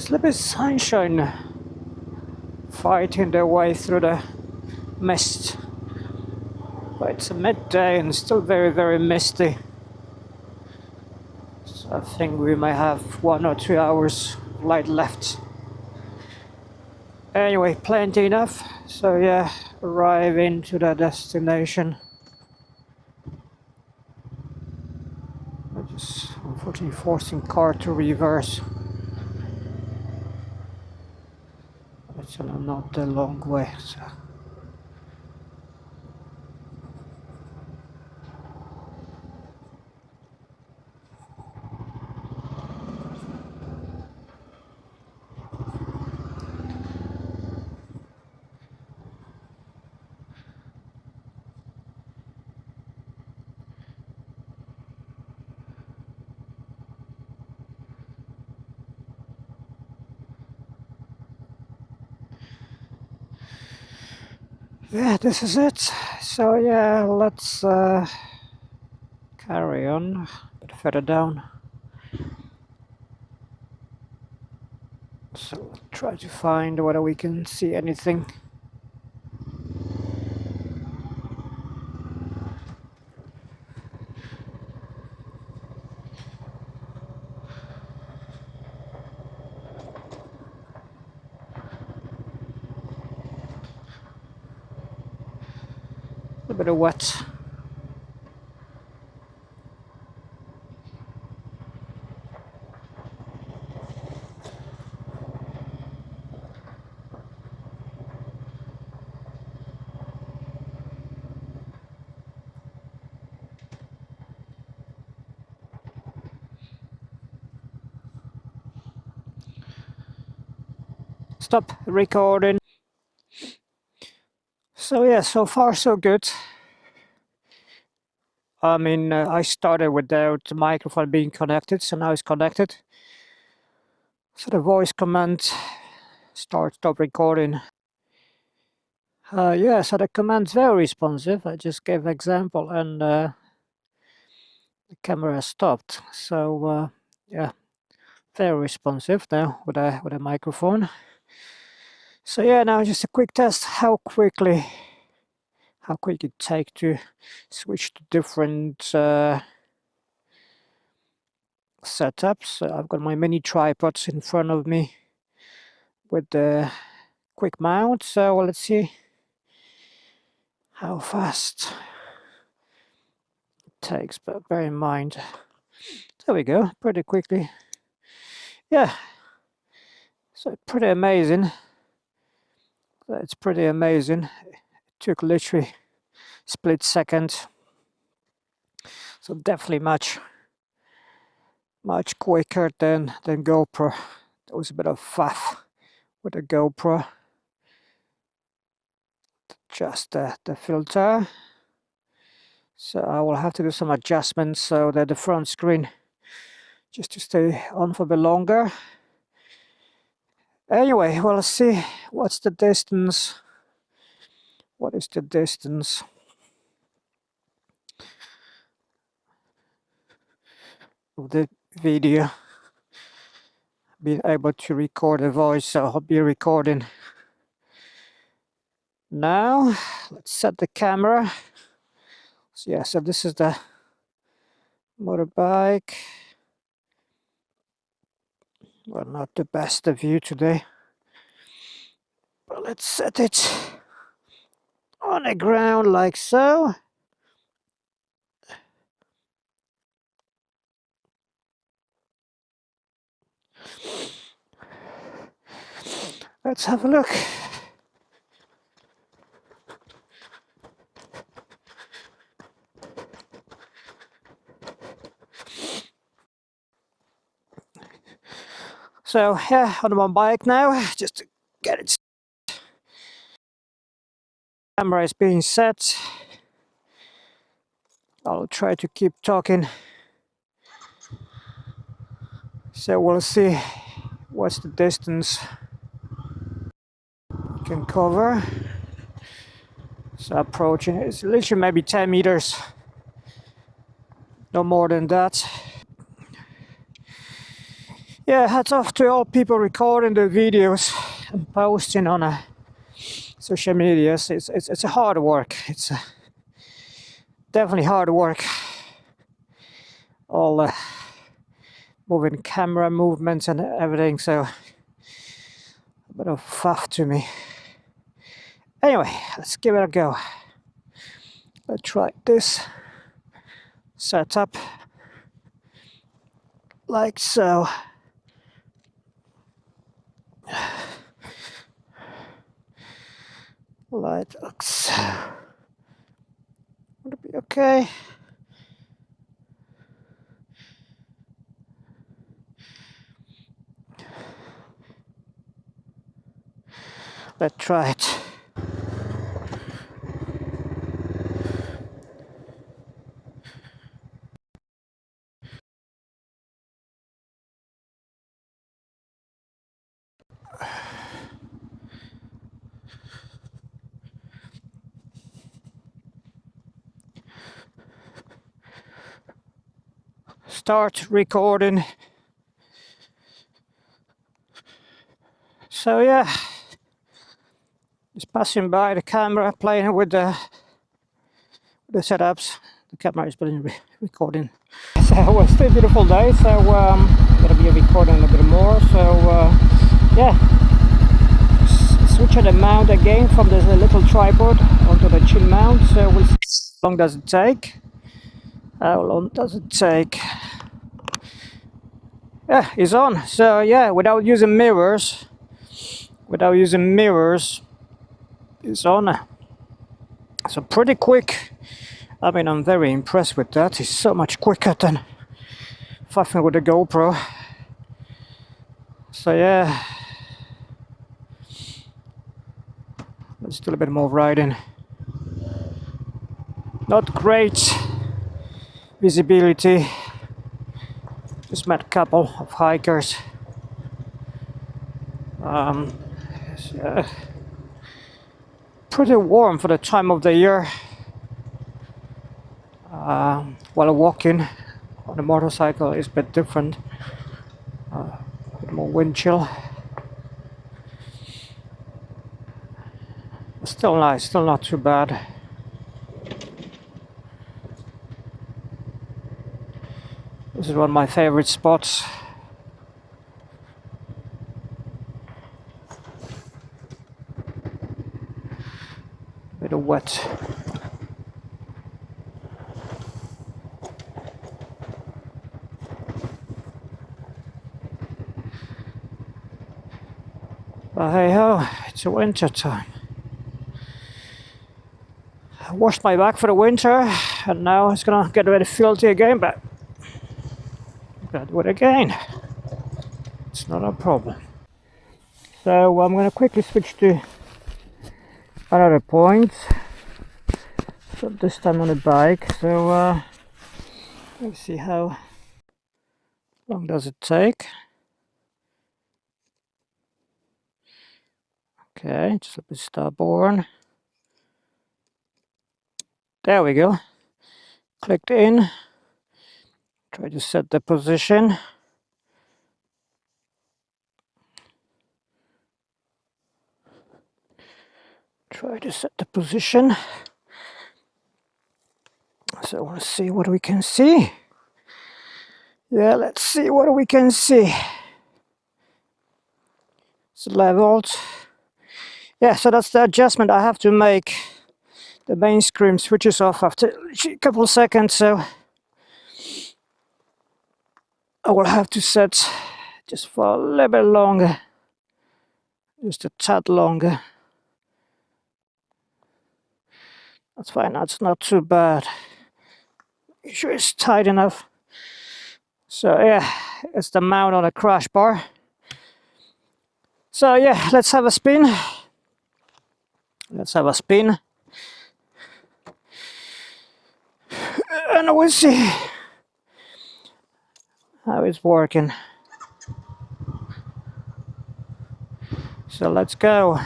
It's a little bit sunshine fighting their way through the mist. But it's a midday and still very, very misty. So I think we may have 1 or 2 hours light left. Anyway, plenty enough. So yeah, arriving to the destination. I just unfortunately forcing car to reverse. It's not a long way, so. Yeah, this is it. So yeah, let's carry on a bit further down. So try to find whether we can see anything. A bit of wet. Stop recording. So yeah, so far so good. I mean, I started without the microphone being connected, so now it's connected. So the voice command stop recording. Yeah, so the command's very responsive. I just gave an example and the camera stopped. So yeah, very responsive now with a microphone. So yeah, now just a quick test how quick it take to switch to different setups. I've got my mini tripods in front of me with the quick mount. So let's see how fast it takes, but bear in mind, there we go, pretty quickly. Yeah, so pretty amazing. It's pretty amazing. It took literally split second. So definitely much quicker than GoPro. There was a bit of faff with the GoPro. Just the filter. So I will have to do some adjustments so that the front screen just to stay on for a bit longer. Anyway, well, let's see what's the distance. What is the distance? Of the video. Being able to record a voice, so I'll be recording now. Let's set the camera. So yeah, so this is the motorbike. Well, not the best view today, but let's set it on the ground like so. Let's have a look. So yeah, on my bike now, just to get it. Camera is being set. I'll try to keep talking. So we'll see what's the distance you can cover. So approaching, it's literally maybe 10 meters. No more than that. Yeah, hats off to all people recording the videos and posting on social medias. It's a hard work. It's definitely hard work. All the moving camera movements and everything, so a bit of faff to me. Anyway, let's give it a go. Let's try this setup like so. Like so. Would it be okay? Let's try it. Start recording. So yeah, just passing by the camera, playing with the setups. The camera is been recording. So it's still a beautiful day, so I'm gonna be recording a bit more. So yeah, switching the mount again from this little tripod onto the chin mount. So we'll see how long does it take. How long does it take? Yeah, it's on. So yeah, without using mirrors, it's on. So pretty quick. I mean, I'm very impressed with that. It's so much quicker than faffing with the GoPro. So yeah, let's do a bit more riding. Not great visibility. Just met a couple of hikers. It's pretty warm for the time of the year. While walking on a motorcycle is a bit different. A bit more wind chill. Still nice, still not too bad. This is one of my favorite spots. Bit of wet. But hey ho, it's a winter time. I washed my back for the winter and now it's gonna get really filthy again, but I'm gonna do it again. It's not a problem. So I'm gonna quickly switch to another point. So this time on the bike. So let's see how long does it take. Okay, just a bit stubborn. There we go. Clicked in. Try to set the position. Try to set the position. So let's see what we can see. Yeah, let's see what we can see. It's leveled. Yeah, so that's the adjustment I have to make. The main screen switches off after a couple of seconds, so I will have to set just for a little bit longer. Just a tad longer. That's fine, that's not too bad. Make sure it's tight enough. So yeah, it's the mount on a crash bar. So yeah, let's have a spin. Let's have a spin. And we'll see how it's working. So let's go.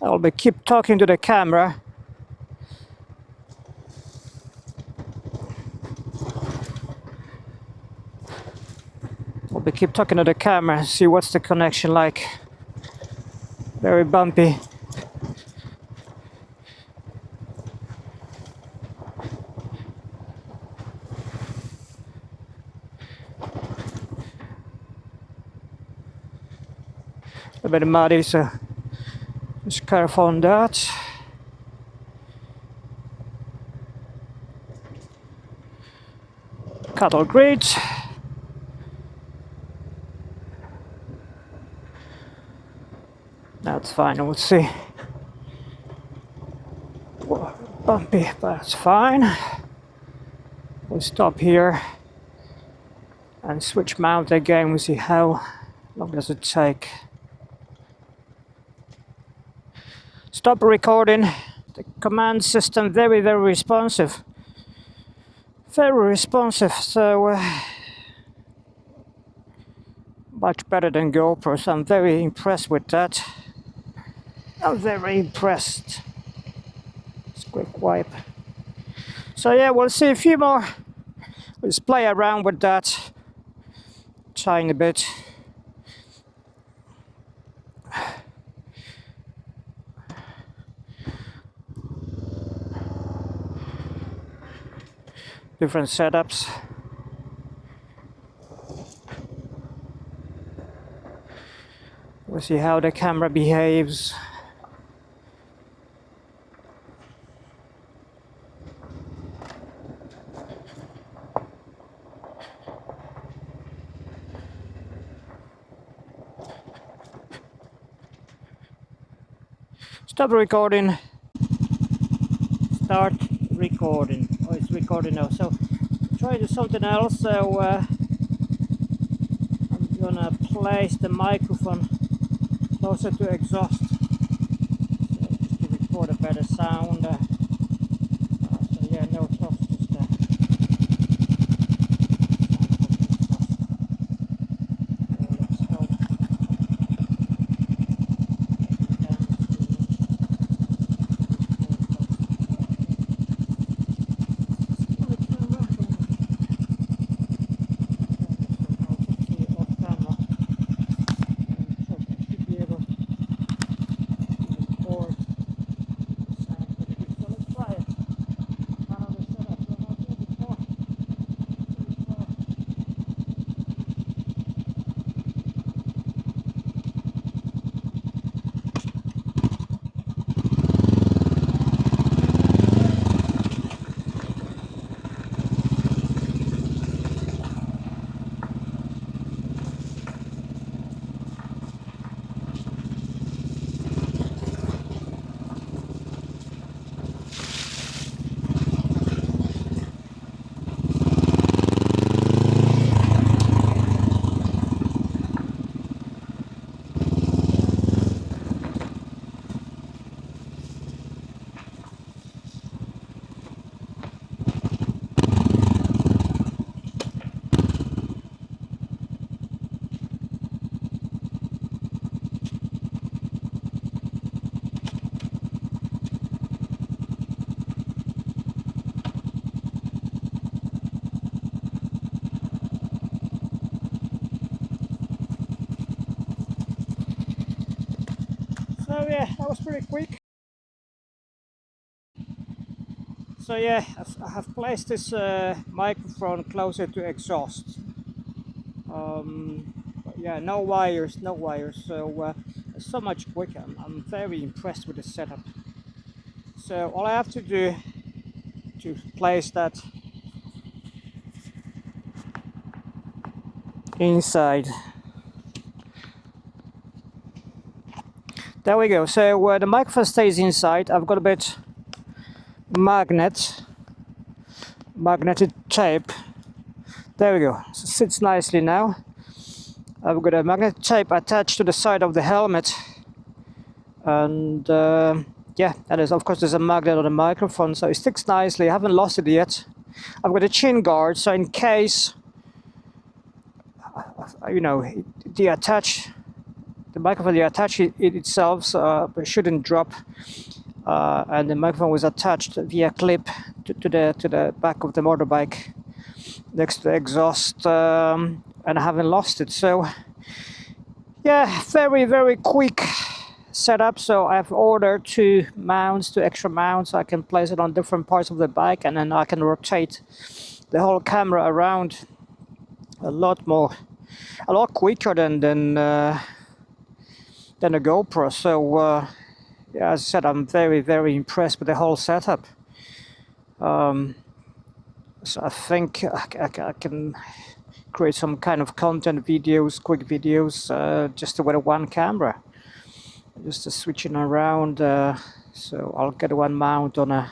I'll be keep talking to the camera. Probably keep talking to the camera and see what's the connection like. Very bumpy. A bit muddy, so just careful on that. Cattle grid. That's fine, we'll see. Bumpy, but that's fine. We'll stop here and switch mount again. We'll see how long does it take. Stop recording. The command system very responsive. Very responsive, so much better than GoPro, so I'm very impressed with that. I'm very impressed. It's a quick wipe. So yeah, we'll see a few more. Let's play around with that tiny bit. Different setups. We'll see how the camera behaves. Stop recording. Start recording. Oh, it's recording now. So try to do something else. So I'm gonna place the microphone closer to exhaust, so just to record a better sound. So yeah, no talk, just let's hope. So yeah, that was pretty quick. So yeah, I have placed this microphone closer to exhaust. But yeah, no wires, so it's so much quicker. I'm very impressed with the setup. So all I have to do to place that inside. There we go. So the microphone stays inside. I've got a bit magnetic tape. There we go. So it sits nicely now. I've got a magnetic tape attached to the side of the helmet, and yeah, and of course there's a magnet on the microphone, so it sticks nicely. I haven't lost it yet. I've got a chin guard, so in case you know the microphone it itself, so it shouldn't drop. And the microphone was attached via clip to the back of the motorbike next to the exhaust, and and I haven't lost it. So yeah, very quick setup. So I've ordered two extra mounts. I can place it on different parts of the bike, and then I can rotate the whole camera around a lot quicker than a GoPro. So yeah, as I said, I'm very impressed with the whole setup. So I think I can create some kind of content videos, quick videos, just with one camera, just switching around. So I'll get one mount on the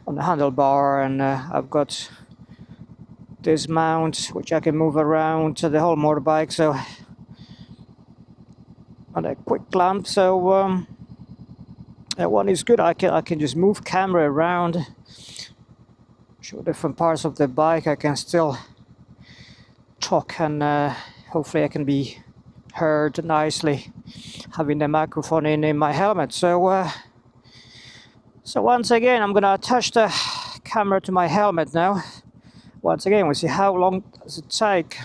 handlebar, and I've got this mount which I can move around to the whole motorbike. So on a quick clamp. So that one is good. I can just move camera around, show different parts of the bike. I can still talk, and hopefully I can be heard nicely having the microphone in my helmet. So so once again, I'm gonna attach the camera to my helmet now. Once again, we'll see how long does it take.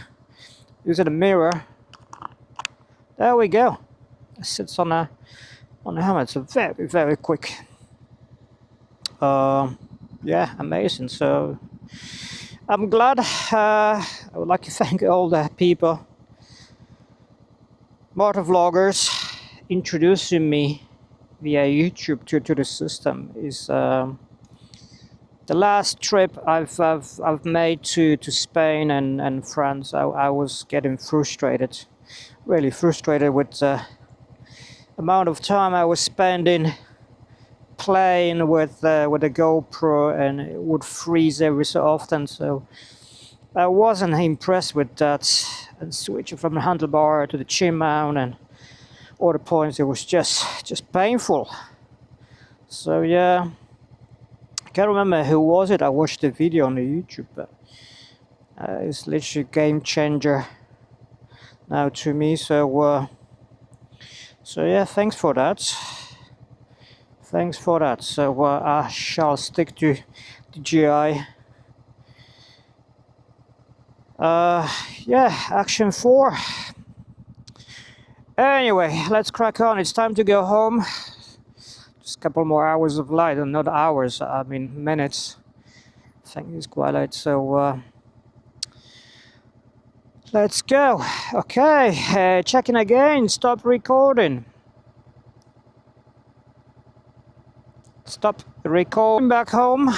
Using a mirror. There we go. It sits on the helmet. So very quick. Yeah, amazing. So I'm glad. I would like to thank all the people, motovloggers, introducing me via YouTube to the system. Is the last trip I've made to Spain and France. I was getting frustrated, really frustrated with the amount of time I was spending playing with a GoPro, and it would freeze every so often. So I wasn't impressed with that, and switching from the handlebar to the chin mount and all the points, it was just painful. So yeah, I can't remember who was it. I watched the video on the YouTube, but it's literally a game changer now to me. So so yeah, thanks for that. So I shall stick to DJI. Yeah, Action 4. Anyway, let's crack on. It's time to go home. Just a couple more hours of light, and not hours, I mean minutes. I think it's quite late, so let's go. Okay, checking again. Stop recording. Stop recording. Back home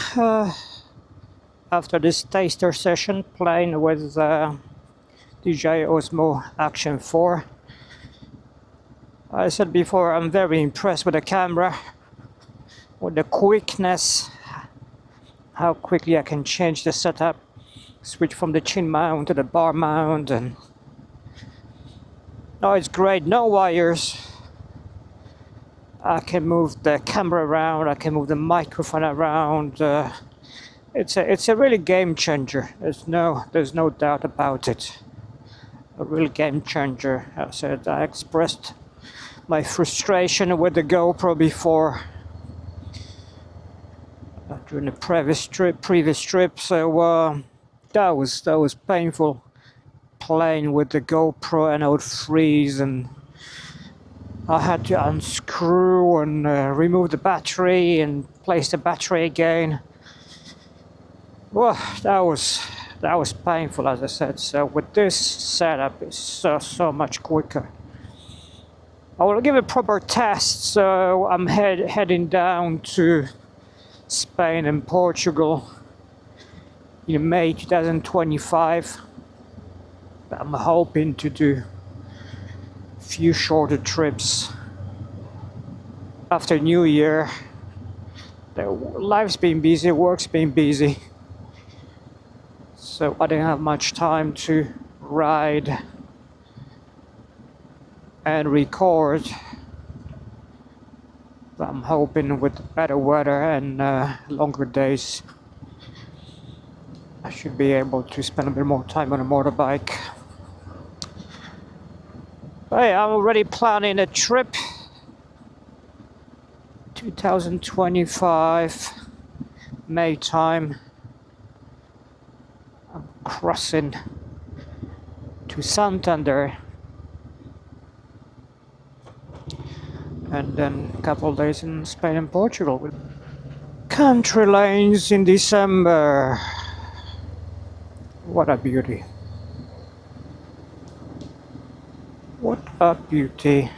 after this taster session playing with Dji Osmo Action 4. I said before, I'm very impressed with the camera, with the quickness, how quickly I can change the setup, switch from the chin mount to the bar mount, and no, it's great. No wires. I can move the camera around, I can move the microphone around. It's a really game changer. There's no doubt about it. A real game changer. As I said, I expressed my frustration with the GoPro before during the previous trip. So that was painful, playing with the GoPro, and I would freeze, and I had to unscrew and remove the battery and place the battery again. Well, that was painful, as I said. So with this setup, it's so much quicker. I will give a proper test. So I'm heading down to Spain and Portugal in May 2025. I'm hoping to do a few shorter trips after New Year. Life's been busy, work's been busy, so I didn't have much time to ride and record. But I'm hoping with better weather and longer days, I should be able to spend a bit more time on a motorbike. Hey, I'm already planning a trip. 2025 May time. I'm crossing to Santander, and then a couple of days in Spain and Portugal. Country lanes in December. What a beauty. What a beauty.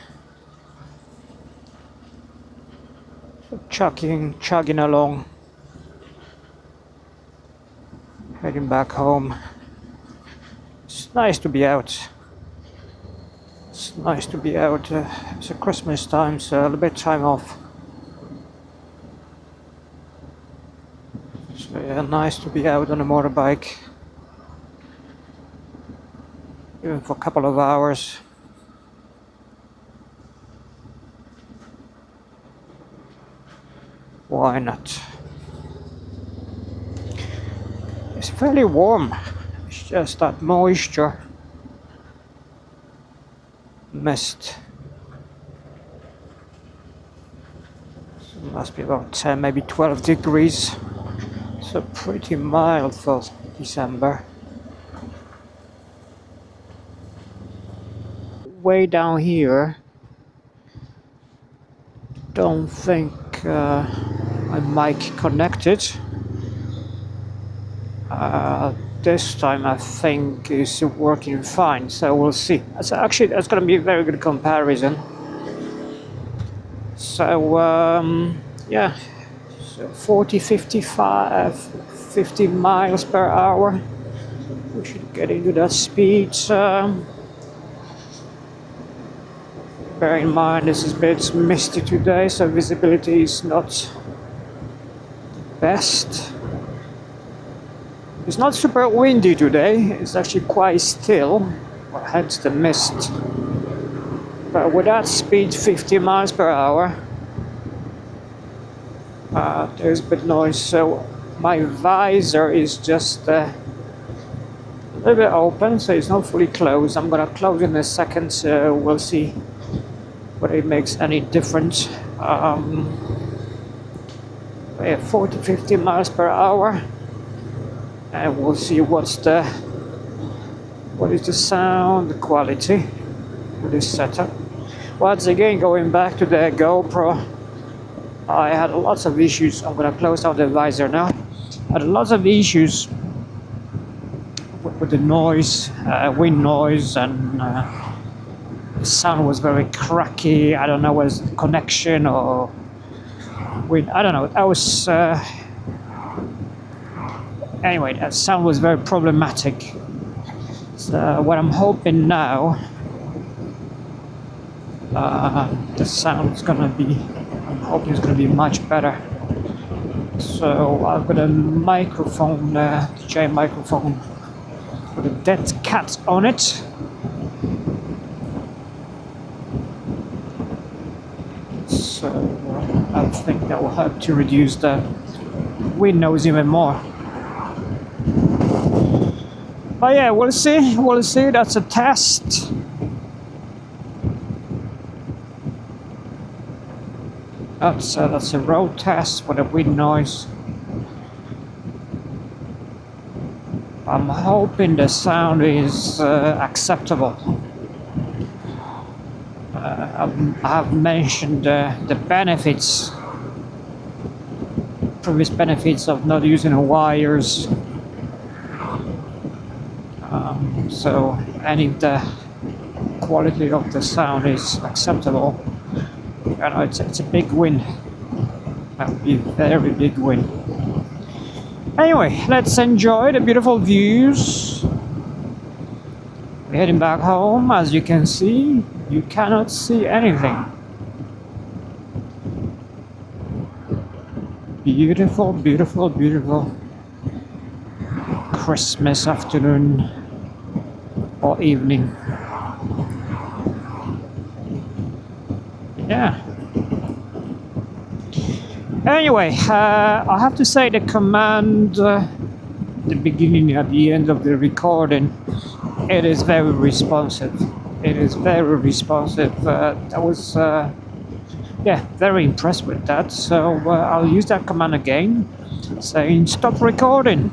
Chugging along, heading back home. It's nice to be out. It's nice to be out. It's a Christmas time, so a little bit of time off. So yeah, nice to be out on a motorbike, even for a couple of hours. Why not? It's fairly warm. It's just that moisture, mist. So it must be about 10, maybe 12 degrees. So pretty mild for December. Way down here, don't think my mic connected. This time I think is working fine, so we'll see. So actually that's going to be a very good comparison. So yeah, so 40, 55, 50 miles per hour. We should get into that speed. Bear in mind this is a bit misty today, so visibility is not the best. It's not super windy today, it's actually quite still, hence the mist. But with that speed, 50 miles per hour, there's a bit of noise, so my visor is just a little bit open, so it's not fully closed. I'm gonna close in a second, so we'll see whether it makes any difference. Yeah, 40, 50 miles per hour. And we'll see what is the sound quality with this setup. Once again, going back to the GoPro, I had lots of issues. I'm gonna close down the visor now. I had lots of issues with the noise, wind noise, and the sound was very cracky. I don't know whether it's the connection or wind. I don't know. I was. Anyway, that sound was very problematic. So what I'm hoping now, the sound is gonna be, I'm hoping it's gonna be much better. So I've got a microphone, Dji microphone with a dead cat on it. So I think that will help to reduce the wind noise even more. But yeah, we'll see, that's a test. That's a road test for the wind noise. I'm hoping the sound is acceptable. I've mentioned the benefits, previous benefits of not using wires. So, and if the quality of the sound is acceptable, you know, it's a big win. That would be a very big win. Anyway, let's enjoy the beautiful views. We're heading back home. As you can see, you cannot see anything. Beautiful, beautiful, beautiful Christmas afternoon or evening. Yeah. Anyway, I have to say the command, the beginning and the end of the recording, it is very responsive. It is very responsive. I was, yeah, very impressed with that. So I'll use that command again, saying stop recording.